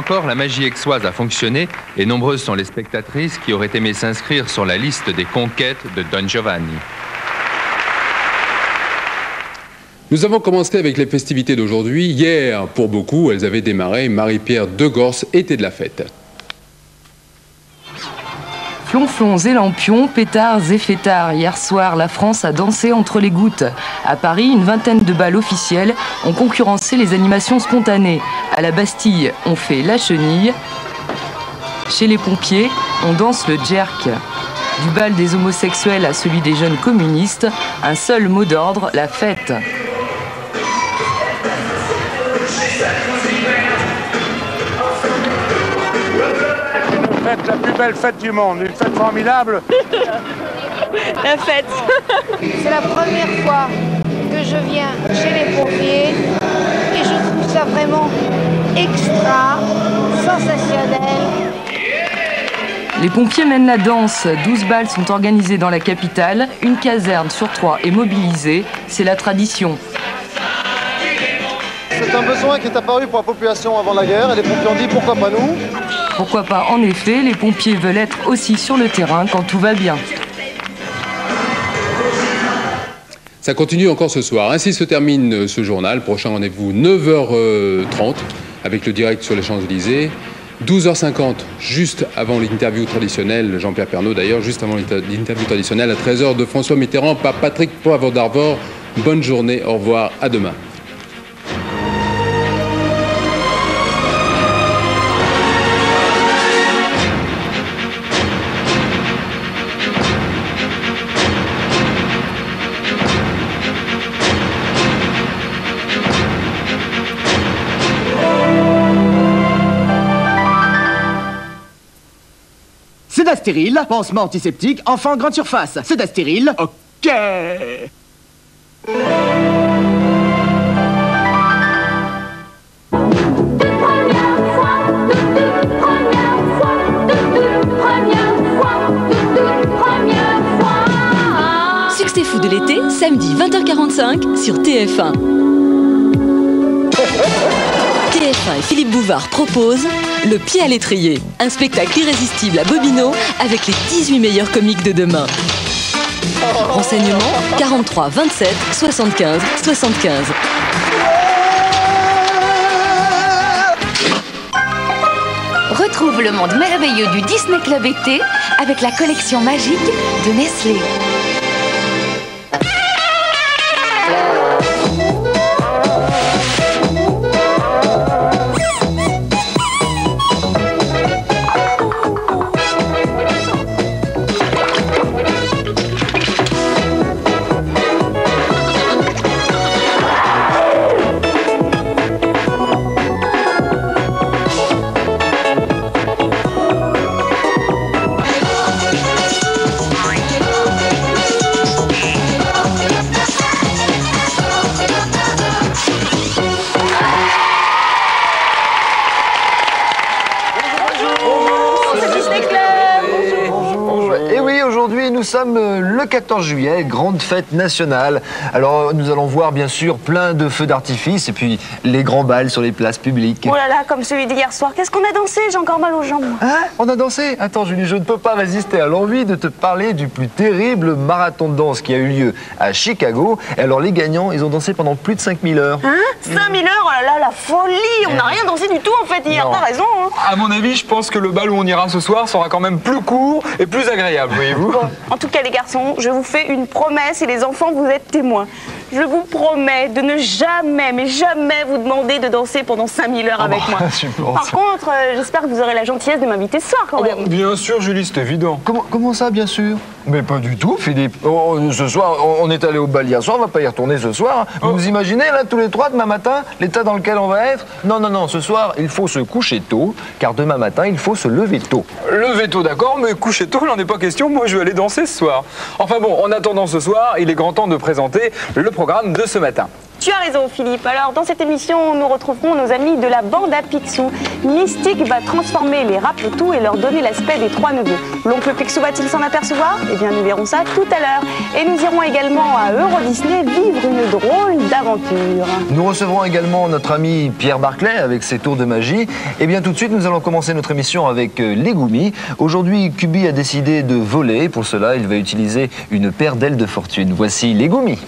encore, la magie aixoise a fonctionné et nombreuses sont les spectatrices qui auraient aimé s'inscrire sur la liste des conquêtes de Don Giovanni. Nous avons commencé avec les festivités d'aujourd'hui. Hier, pour beaucoup, elles avaient démarré. Marie-Pierre Degors était de la fête. Flonflons et lampions, pétards et fêtards. Hier soir, la France a dansé entre les gouttes. À Paris, une vingtaine de bals officiels ont concurrencé les animations spontanées. À la Bastille, on fait la chenille. Chez les pompiers, on danse le jerk. Du bal des homosexuels à celui des jeunes communistes, un seul mot d'ordre, la fête. La plus belle fête du monde, une fête formidable. La fête. C'est la première fois que je viens chez les pompiers et je trouve ça vraiment extra, sensationnel. Les pompiers mènent la danse. 12 bals sont organisés dans la capitale. Une caserne sur 3 est mobilisée. C'est la tradition. C'est un besoin qui est apparu pour la population avant la guerre et les pompiers ont dit pourquoi pas nous. Pourquoi pas, en effet, les pompiers veulent être aussi sur le terrain quand tout va bien. Ça continue encore ce soir. Ainsi se termine ce journal. Prochain rendez-vous 9h30 avec le direct sur les Champs-Élysées. 12h50, juste avant l'interview traditionnelle, Jean-Pierre Pernaut d'ailleurs, juste avant l'interview traditionnelle à 13h de François Mitterrand par Patrick Poivre d'Arvor. Bonne journée, au revoir, à demain. Stérile, pansement antiseptique, enfant grande surface. Stérile. Ok. Succès fou de l'été, samedi 20h45 sur TF1. TF1 et Philippe Bouvard proposent Le pied à l'étrier, un spectacle irrésistible à Bobino avec les 18 meilleurs comiques de demain. Renseignements 43 27 75 75. Retrouve le monde merveilleux du Disney Club été avec la collection magique de Nestlé. Nous sommes le 14 juillet, grande fête nationale. Alors nous allons voir bien sûr plein de feux d'artifice et puis les grands bals sur les places publiques. Oh là là, comme celui d'hier soir. Qu'est-ce qu'on a dansé? J'ai encore mal aux jambes. Hein? On a dansé? Attends Julie, je ne peux pas résister à l'envie de te parler du plus terrible marathon de danse qui a eu lieu à Chicago. Et alors les gagnants, ils ont dansé pendant plus de 5000 heures. Hein? 5000 heures? Oh là là, la folie! On n'a rien dansé du tout en fait hier, t'as raison. Hein. À mon avis, je pense que le bal où on ira ce soir sera quand même plus court et plus agréable, voyez-vous. Bon, en tout cas les garçons, je vous fais une promesse et les enfants, vous êtes témoins. Je vous promets de ne jamais, mais jamais vous demander de danser pendant 5000 heures avec moi. Par contre, j'espère que vous aurez la gentillesse de m'inviter ce soir quand même. Bien sûr Julie, c'est évident. Comment ça, bien sûr? Mais pas du tout, Philippe. Oh, ce soir, on est allé au bal hier soir, on va pas y retourner ce soir. Vous imaginez, là, tous les trois, demain matin, l'état dans lequel on va être? Non, non, non, ce soir, il faut se coucher tôt, car demain matin, il faut se lever tôt. Lever tôt, d'accord, mais coucher tôt, il n'en est pas question. Moi, je vais aller danser ce soir. Enfin bon, en attendant ce soir, il est grand temps de présenter le programme de ce matin. Tu as raison, Philippe. Alors, dans cette émission, nous retrouverons nos amis de la bande à Picsou. Mystique va transformer les Rapetou et leur donner l'aspect des trois neveux. L'oncle Picsou va-t-il s'en apercevoir? Eh bien, nous verrons ça tout à l'heure. Et nous irons également à Euro Disney vivre une drôle d'aventure. Nous recevrons également notre ami Pierre Barclay avec ses tours de magie. Et bien, tout de suite, nous allons commencer notre émission avec les Goumis. Aujourd'hui, Kubi a décidé de voler. Pour cela, il va utiliser une paire d'ailes de fortune. Voici les Goumis.